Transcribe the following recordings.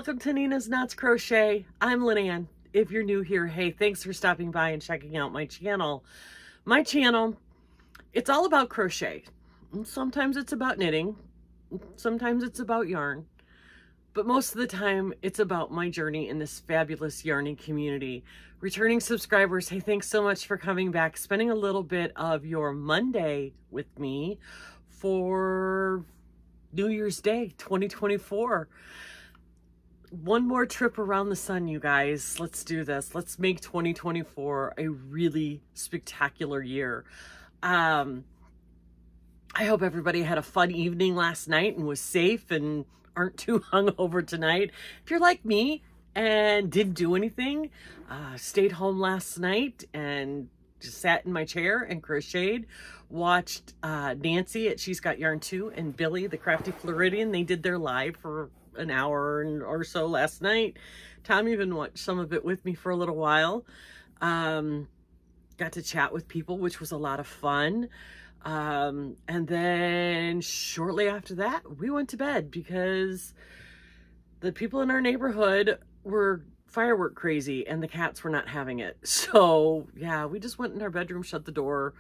Welcome to Nina's Knots Crochet. I'm Lynn. If you're new here, hey, thanks for stopping by and checking out my channel. My channel, it's all about crochet. Sometimes it's about knitting. Sometimes it's about yarn. But most of the time, it's about my journey in this fabulous yarning community. Returning subscribers, hey, thanks so much for coming back, spending a little bit of your Monday with me for New Year's Day 2024. One more trip around the sun, you guys. Let's do this. Let's make 2024 a really spectacular year. I hope everybody had a fun evening last night and was safe and aren't too hungover tonight. If you're like me and didn't do anything, stayed home last night and just sat in my chair and crocheted, watched Nancy at She's Got Yarn Too and Billy, the Crafty Floridian. They did their live for an hour or so last night. Tom even watched some of it with me for a little while. Got to chat with people, which was a lot of fun. And then shortly after that, we went to bed because the people in our neighborhood were firework crazy and the cats were not having it. So yeah, we just went in our bedroom, shut the door.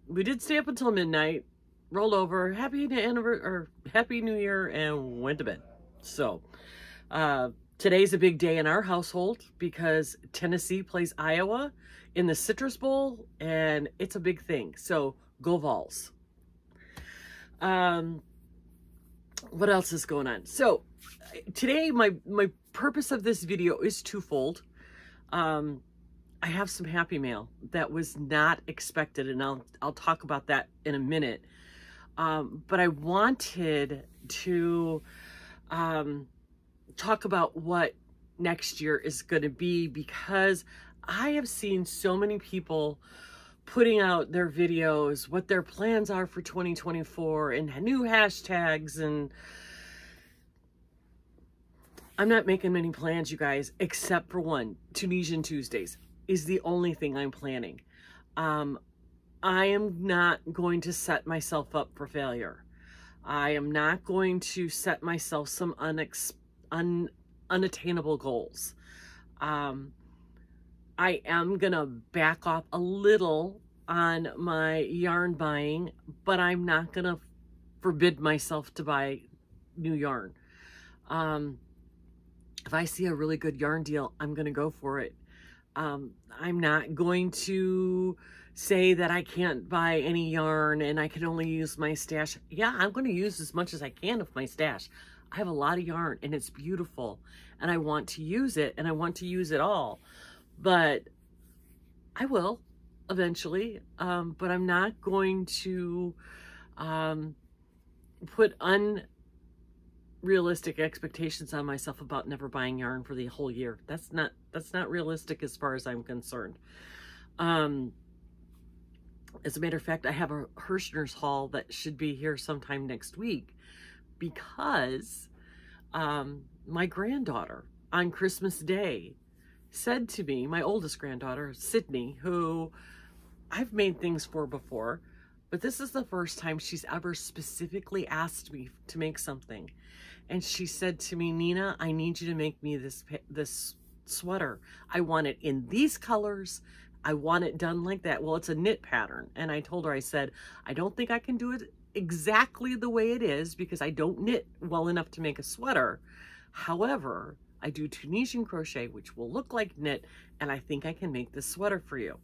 We did stay up until midnight, rolled over, happy New Year, and went to bed. So today's a big day in our household because Tennessee plays Iowa in the Citrus Bowl, and it's a big thing. So go Vols. What else is going on? So today, my purpose of this video is twofold. I have some happy mail that was not expected, and I'll talk about that in a minute. But I wanted to talk about what next year is going to be, because I have seen so many people putting out their videos, what their plans are for 2024 and new hashtags. And I'm not making many plans, you guys, except for one. Tunisian Tuesdays is the only thing I'm planning. I am not going to set myself up for failure. I am not going to set myself some unattainable goals. I am going to back off a little on my yarn buying, but I'm not going to forbid myself to buy new yarn. If I see a really good yarn deal, I'm going to go for it. I'm not going to say that I can't buy any yarn and I can only use my stash. Yeah, I'm going to use as much as I can of my stash. I have a lot of yarn and it's beautiful and I want to use it and I want to use it all. But I will eventually, but I'm not going to put unrealistic expectations on myself about never buying yarn for the whole year. That's not realistic as far as I'm concerned. As a matter of fact, I have a Hirschner's haul that should be here sometime next week because my granddaughter on Christmas Day said to me, my oldest granddaughter, Sydney, who I've made things for before, but this is the first time she's ever specifically asked me to make something. And she said to me, Nina, I need you to make me this sweater. I want it in these colors. I want it done like that. Well, it's a knit pattern. And I told her, I said, I don't think I can do it exactly the way it is because I don't knit well enough to make a sweater. However, I do Tunisian crochet, which will look like knit, and I think I can make this sweater for you.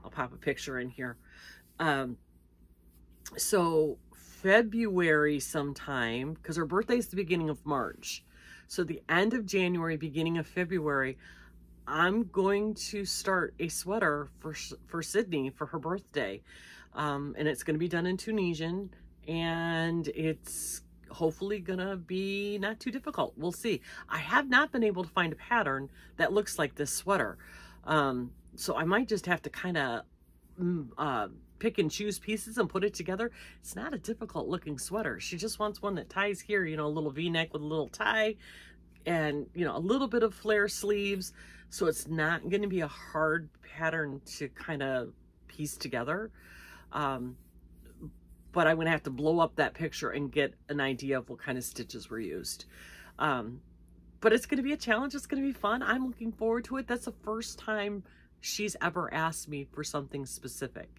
I'll pop a picture in here. So February sometime, because her birthday is the beginning of March. So the end of January, beginning of February, I'm going to start a sweater for Sydney for her birthday. And it's going to be done in Tunisian, and it's hopefully gonna be not too difficult. We'll see. I have not been able to find a pattern that looks like this sweater. So I might just have to kind of pick and choose pieces and put it together. It's not a difficult looking sweater. She just wants one that ties here, you know, a little V-neck with a little tie and, you know, a little bit of flare sleeves. So it's not going to be a hard pattern to kind of piece together. But I'm going to have to blow up that picture and get an idea of what kind of stitches were used. But it's going to be a challenge. It's going to be fun. I'm looking forward to it. That's the first time she's ever asked me for something specific.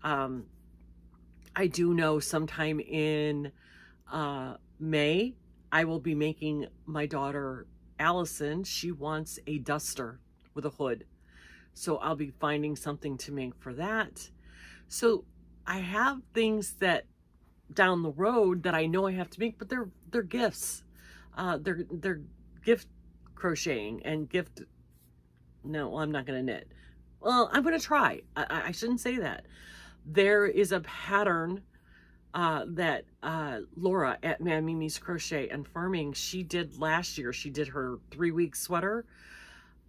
I do know sometime in May, I will be making my daughter Allison. She wants a duster with a hood. So I'll be finding something to make for that. So I have things that down the road that I know I have to make, but they're gifts. They're gift crocheting and gift. No, I'm not going to knit. Well, I'm going to try. I shouldn't say that. There is a pattern that Laura at Mad Mimi's Crochet and Farming, she did last year. She did her 3-week sweater.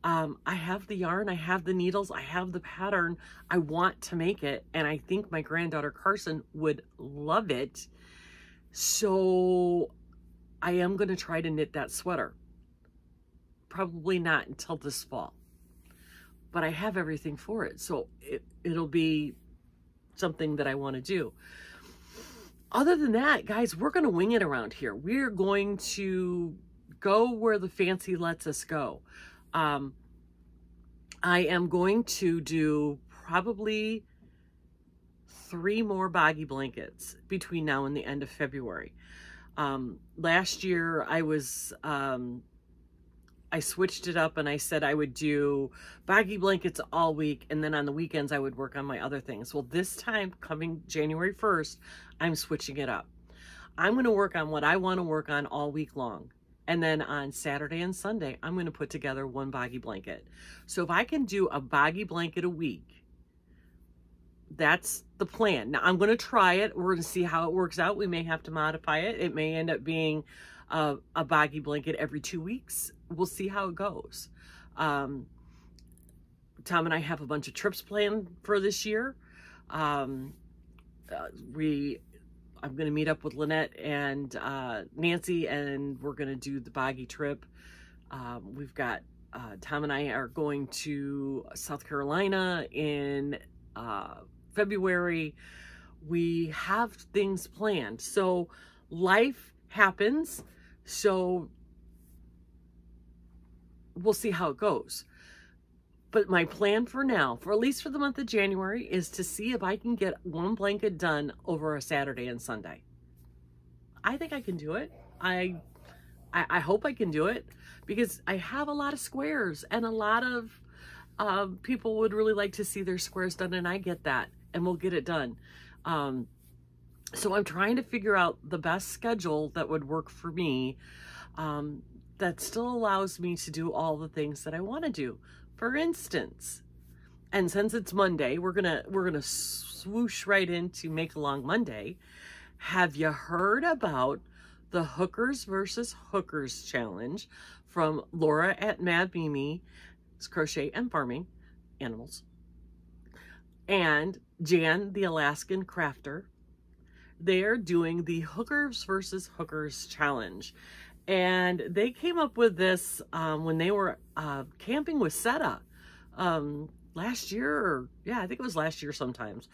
I have the yarn, I have the needles, I have the pattern. I want to make it, and I think my granddaughter Carson would love it. So I am going to try to knit that sweater. Probably not until this fall, but I have everything for it. So it'll be something that I want to do. Other than that, guys, we're going to wing it around here. We're going to go where the fancy lets us go. I am going to do probably 3 more boggy blankets between now and the end of February. Last year I was, I switched it up and I said I would do boggy blankets all week, and then on the weekends I would work on my other things. Well, this time coming January 1st, I'm switching it up. I'm going to work on what I want to work on all week long. And then on Saturday and Sunday, I'm going to put together 1 boggy blanket. So if I can do a boggy blanket a week, that's the plan. Now I'm going to try it. We're going to see how it works out. We may have to modify it. It may end up being a boggy blanket every 2 weeks. We'll see how it goes. Tom and I have a bunch of trips planned for this year. I'm going to meet up with Lynette and Nancy, and we're going to do the boggy trip. We've got, Tom and I are going to South Carolina in February. We have things planned. So life happens. So we'll see how it goes. But my plan for now, for at least for the month of January, is to see if I can get 1 blanket done over a Saturday and Sunday. I think I can do it. I hope I can do it, because I have a lot of squares, and a lot of people would really like to see their squares done, and I get that, and we'll get it done. So I'm trying to figure out the best schedule that would work for me, that still allows me to do all the things that I want to do. For instance, and since it's Monday, we're gonna swoosh right into Make Along Monday. Have you heard about the Hookers versus Hookers challenge from Laura at Mad Mimi's Crochet and Farming Animals and Jan the Alaskan Crafter? They're doing the Hookers versus Hookers challenge. And they came up with this when they were camping with Seta last year, or yeah, I think it was last year sometimes.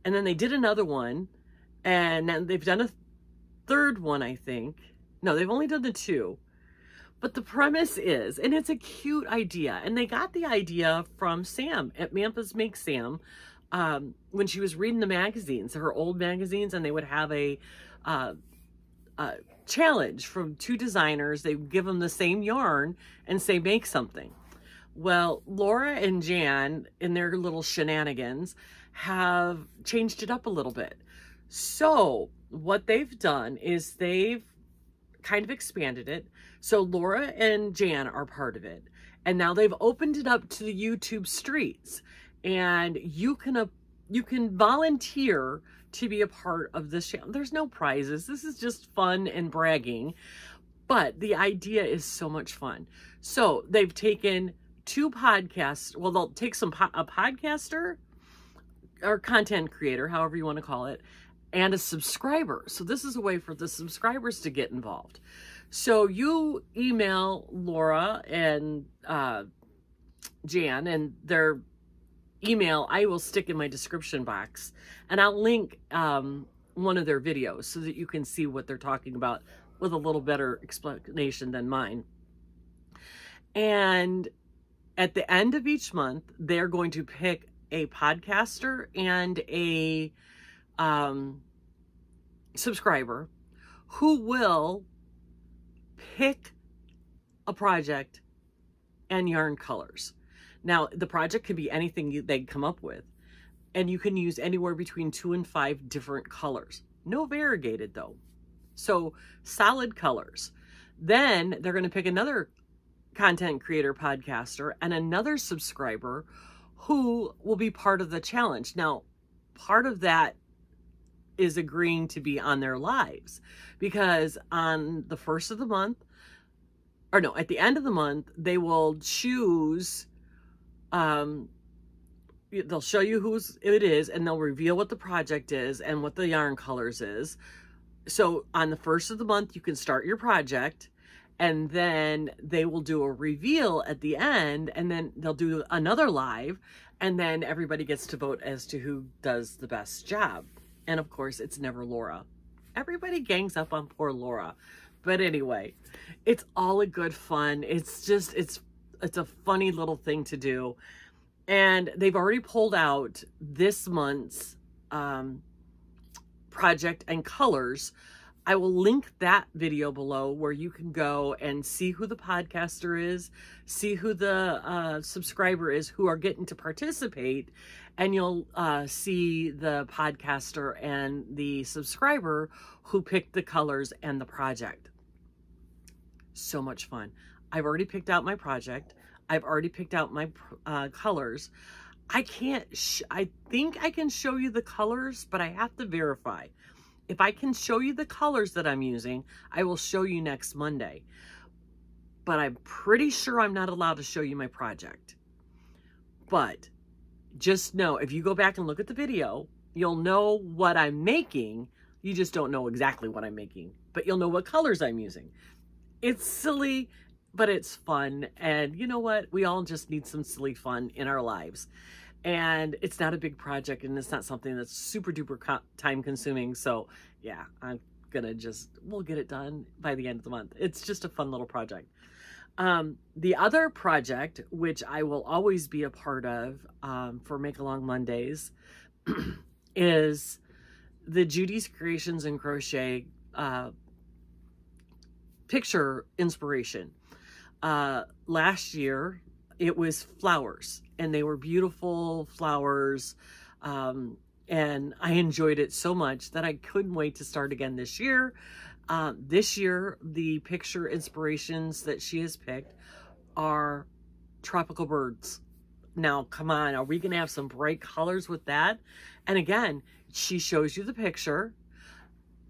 And then they did another one, and then they've done a 3rd one, I think. No, they've only done the 2. But the premise is, and it's a cute idea, and they got the idea from Sam at Mampa's Make Sam, when she was reading the magazines, her old magazines, and they would have a challenge from 2 designers. They give them the same yarn and say, make something. Well, Laura and Jan, in their little shenanigans, have changed it up a little bit. So what they've done is they've kind of expanded it. So Laura and Jan are part of it. And now they've opened it up to the YouTube streets. And you can volunteer to be a part of this channel. There's no prizes. This is just fun and bragging. But the idea is so much fun. So they've taken 2 podcasts. Well, they'll take a podcaster or content creator, however you want to call it, and a subscriber. So this is a way for the subscribers to get involved. So you email Laura and Jan, and their email I will stick in my description box, and I'll link one of their videos so that you can see what they're talking about with a little better explanation than mine. And at the end of each month, they're going to pick a podcaster and a subscriber who will pick a project and yarn colors. Now, the project could be anything they come up with, and you can use anywhere between 2 and 5 different colors. No variegated though. So solid colors. Then they're going to pick another content creator podcaster and another subscriber who will be part of the challenge. Now, part of that is agreeing to be on their lives, because on the first of the month, or no, at the end of the month, they will choose, they'll show you who it is, and they'll reveal what the project is and what the yarn colors is. So on the first of the month, you can start your project, and then they will do a reveal at the end, and then they'll do another live, and then everybody gets to vote as to who does the best job. And of course, it's never Laura. Everybody gangs up on poor Laura. But anyway, it's all a good fun. It's just, it's a funny little thing to do. And they've already pulled out this month's project and colors. I will link that video below where you can go and see who the podcaster is, see who the subscriber is who are getting to participate, and you'll see the podcaster and the subscriber who picked the colors and the project. So much fun. I've already picked out my project. I've already picked out my colors. I think I can show you the colors, but I have to verify. If I can show you the colors that I'm using, I will show you next Monday. But I'm pretty sure I'm not allowed to show you my project. But just know, if you go back and look at the video, you'll know what I'm making. You just don't know exactly what I'm making, but you'll know what colors I'm using. It's silly, but it's fun. And you know what? We all just need some silly fun in our lives. And it's not a big project, and it's not something that's super duper time consuming. So yeah, I'm gonna we'll get it done by the end of the month. It's just a fun little project. The other project, which I will always be a part of for Make Along Mondays, is the Judy's Creations and Crochet picture inspiration. Last year, it was flowers, and they were beautiful flowers. And I enjoyed it so much that I couldn't wait to start again this year. This year, the picture inspirations that she has picked are tropical birds. Now, come on, are we going to have some bright colors with that? And again, she shows you the picture,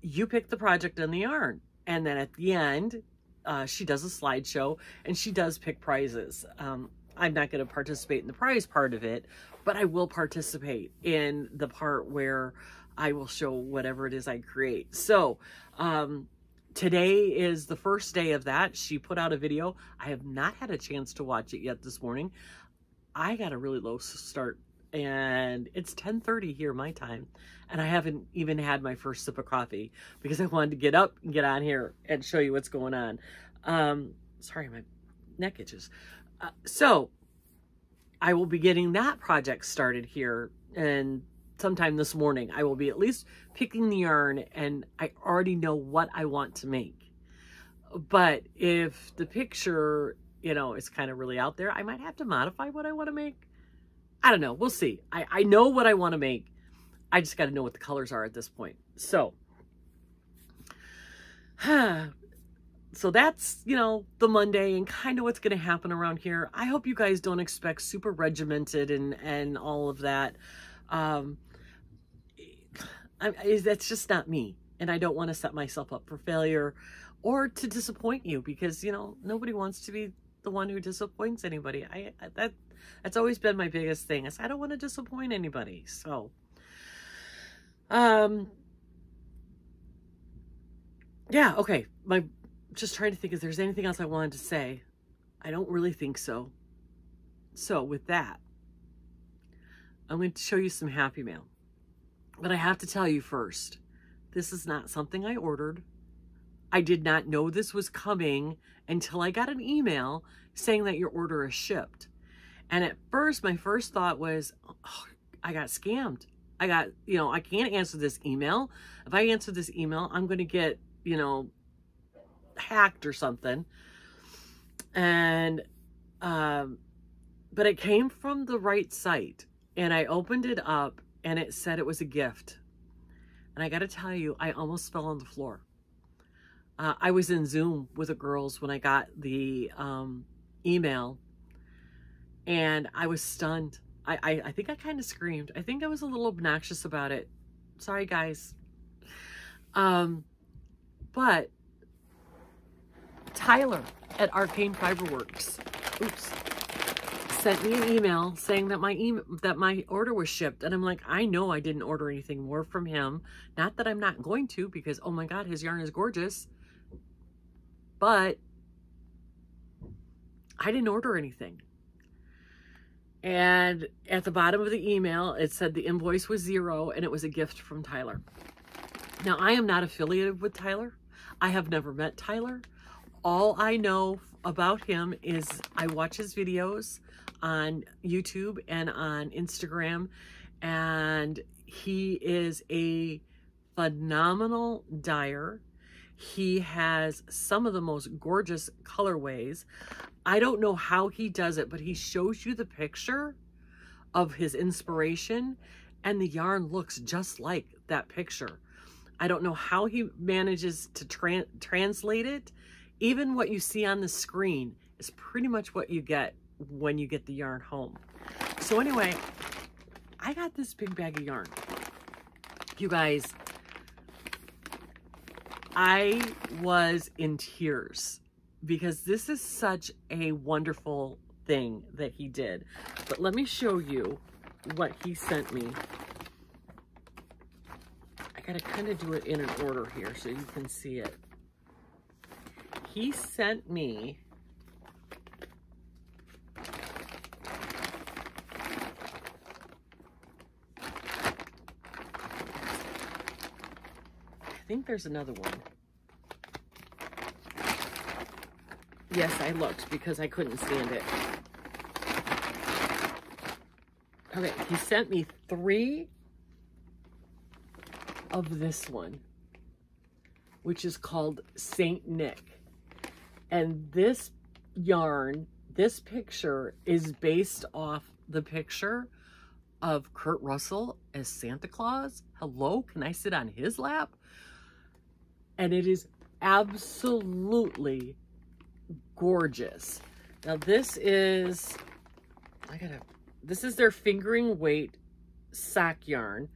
you pick the project and the yarn, and then at the end, she does a slideshow, and she does pick prizes. I'm not going to participate in the prize part of it, but I will participate in the part where I will show whatever it is I create. So today is the first day of that. She put out a video. I have not had a chance to watch it yet this morning. I got a really low start, and it's 10:30 here my time, and I haven't even had my first sip of coffee because I wanted to get up and get on here and show you what's going on. Sorry, my neck itches. So I will be getting that project started here, and sometime this morning I will be at least picking the yarn, and I already know what I want to make. But if the picture, you know, is kind of really out there, I might have to modify what I want to make. I don't know. We'll see. I know what I want to make. I just got to know what the colors are at this point. So, so that's, you know, the Monday and kind of what's going to happen around here. I hope you guys don't expect super regimented and all of that. That's just not me. And I don't want to set myself up for failure or to disappoint you, because, you know, nobody wants to be the one who disappoints anybody. That's always been my biggest thing, is I don't want to disappoint anybody. So, yeah, okay. Just trying to think if there's anything else I wanted to say. I don't really think so. So with that, I'm going to show you some Happy Mail. But I have to tell you first, this is not something I ordered. I did not know this was coming until I got an email saying that your order is shipped. And at first, my first thought was, oh, I got scammed. I got, I can't answer this email. If I answer this email, I'm going to get, hacked or something. And, but it came from the right site, and I opened it up and it said it was a gift. And I got to tell you, I almost fell on the floor. I was in Zoom with the girls when I got the email, and I was stunned. I think I kind of screamed. I think I was a little obnoxious about it. Sorry, guys. But Tyler at Arcane Fiberworks, sent me an email saying that my order was shipped. And I'm like, I know I didn't order anything more from him. Not that I'm not going to, because, oh my God, his yarn is gorgeous. But I didn't order anything. And at the bottom of the email, it said the invoice was $0 and it was a gift from Tyler. Now, I am not affiliated with Tyler. I have never met Tyler. All I know about him is I watch his videos on YouTube and on Instagram, and he is a phenomenal dyer. He has some of the most gorgeous colorways. I don't know how he does it, but he shows you the picture of his inspiration, and the yarn looks just like that picture. I don't know how he manages to translate it. Even what you see on the screen is pretty much what you get when you get the yarn home. So anyway, I got this big bag of yarn. You guys, I was in tears because this is such a wonderful thing that he did. But let me show you what he sent me. I gotta kind of do it in an order here so you can see it. He sent me I think there's another one. Yes, I looked because I couldn't stand it. Okay, he sent me 3 of this one, which is called Saint Nick. And this yarn, this picture is based off the picture of Kurt Russell as Santa Claus. Hello, can I sit on his lap? And it is absolutely gorgeous. Now this is, this is their fingering weight sock yarn.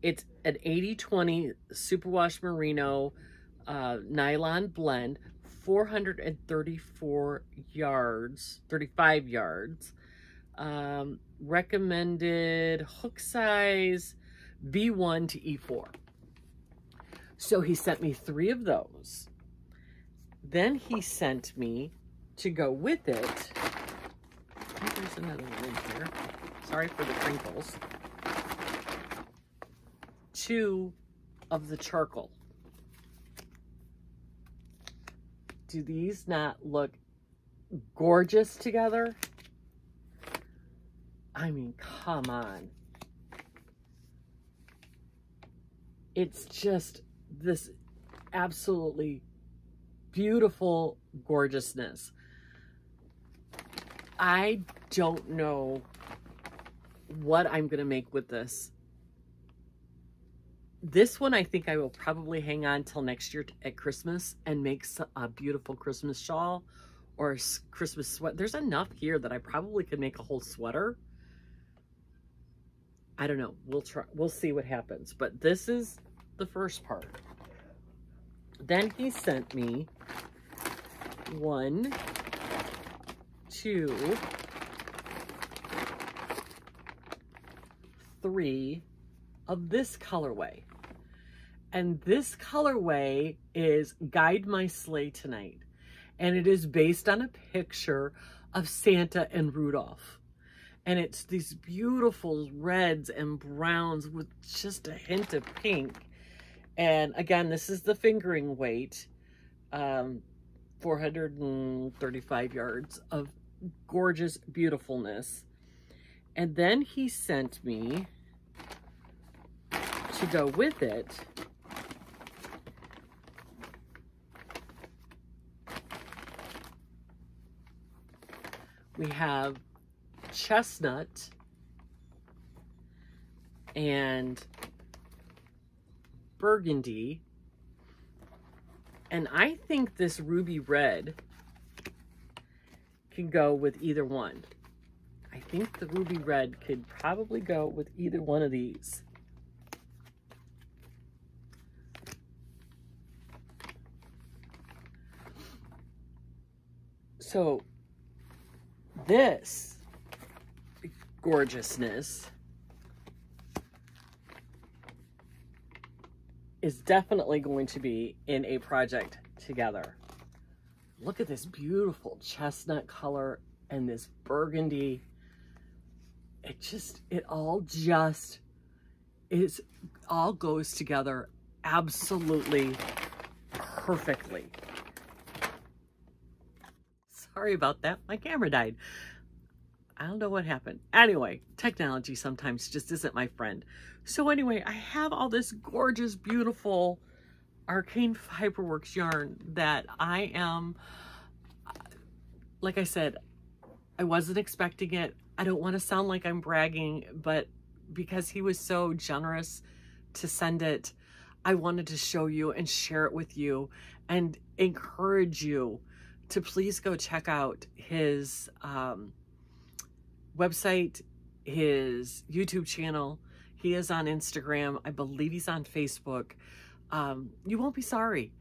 It's an 80/20 superwash merino nylon blend, 434 yards, 35 yards. Recommended hook size B1 to E4. So he sent me 3 of those. Then he sent me, to go with it, I think there's another one in here. Sorry for the crinkles. 2 of the charcoal. Do these not look gorgeous together? I mean, come on. It's just this absolutely beautiful gorgeousness. I don't know what I'm going to make with this. This one, I think I will probably hang on till next year at Christmas and make a beautiful Christmas shawl or a Christmas sweater. There's enough here that I probably could make a whole sweater. I don't know. We'll try. We'll see what happens. But this is the first part. Then he sent me 1, 2, 3 of this colorway. And this colorway is Guide My Sleigh Tonight. And it is based on a picture of Santa and Rudolph. And it's these beautiful reds and browns with just a hint of pink. And again, this is the fingering weight. 435 yards of gorgeous beautifulness. And then he sent me, to go with it, we have chestnut and burgundy. And I think this ruby red can go with either one. I think the ruby red could probably go with either one of these. So this gorgeousness is definitely going to be in a project together. Look at this beautiful chestnut color and this burgundy. It all goes together absolutely perfectly. Sorry about that. My camera died. I don't know what happened. Anyway, technology sometimes just isn't my friend. So anyway, I have all this gorgeous, beautiful Arcane Fiberworks yarn that I am, like I said, I wasn't expecting it. I don't want to sound like I'm bragging, but because he was so generous to send it, I wanted to show you and share it with you and encourage you to please go check out his website, his YouTube channel. He is on Instagram. I believe he's on Facebook. You won't be sorry.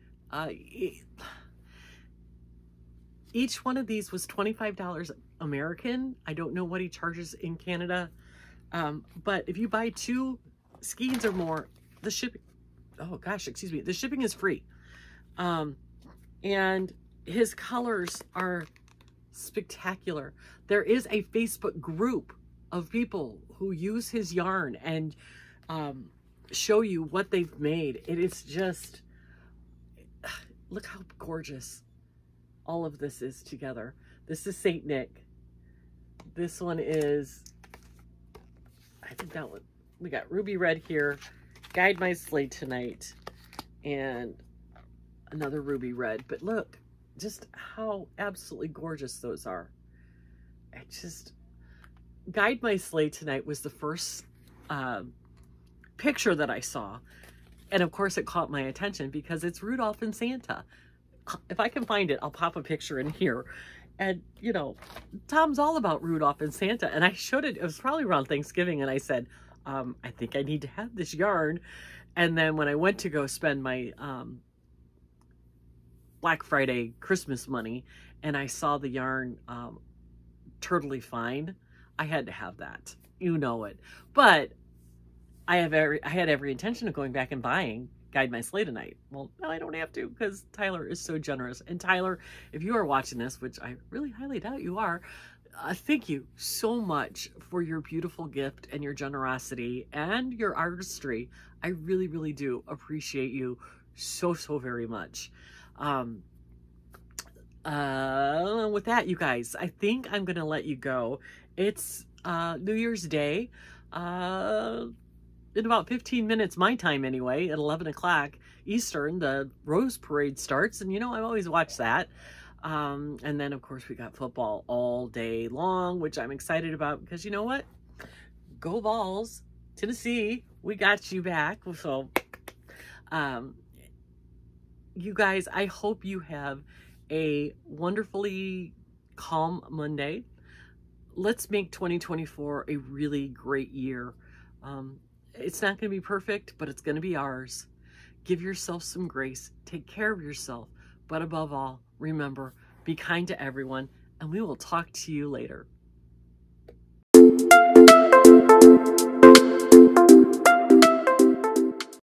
Each one of these was $25 American. I don't know what he charges in Canada. But if you buy 2 skeins or more, the shipping, oh gosh, excuse me, the shipping is free. And his colors are spectacular. There is a Facebook group of people who use his yarn and show you what they've made. It is just, look how gorgeous all of this is together. This is Saint Nick. This one is, I think that one, we got ruby red here, Guide My Sleigh Tonight, and another ruby red. But look, just how absolutely gorgeous those are. It just, Guide My Sleigh Tonight was the first picture that I saw. And of course it caught my attention because it's Rudolph and Santa. If I can find it, I'll pop a picture in here. And, you know, Tom's all about Rudolph and Santa. And I showed it, it was probably around Thanksgiving. And I said, I think I need to have this yarn. And then when I went to go spend my Black Friday Christmas money and I saw the yarn Turtly Fine, I had to have that. You know it. But I had every intention of going back and buying Guide My Sleigh Tonight. Well, no, I don't have to because Tyler is so generous. And Tyler, if you are watching this, which I really highly doubt you are, thank you so much for your beautiful gift and your generosity and your artistry. I really, really do appreciate you so, so very much. With that, you guys, I think I'm going to let you go. It's New Year's Day. In about 15 minutes, my time anyway, at 11 o'clock Eastern, the Rose Parade starts. And, you know, I always watch that. And then, of course, we got football all day long, which I'm excited about because you know what? Go Vols, Tennessee, we got you back. So, you guys, I hope you have a wonderfully calm Monday. Let's make 2024 a really great year. It's not going to be perfect, but it's going to be ours. Give yourself some grace. Take care of yourself. But above all, remember, be kind to everyone, and we will talk to you later.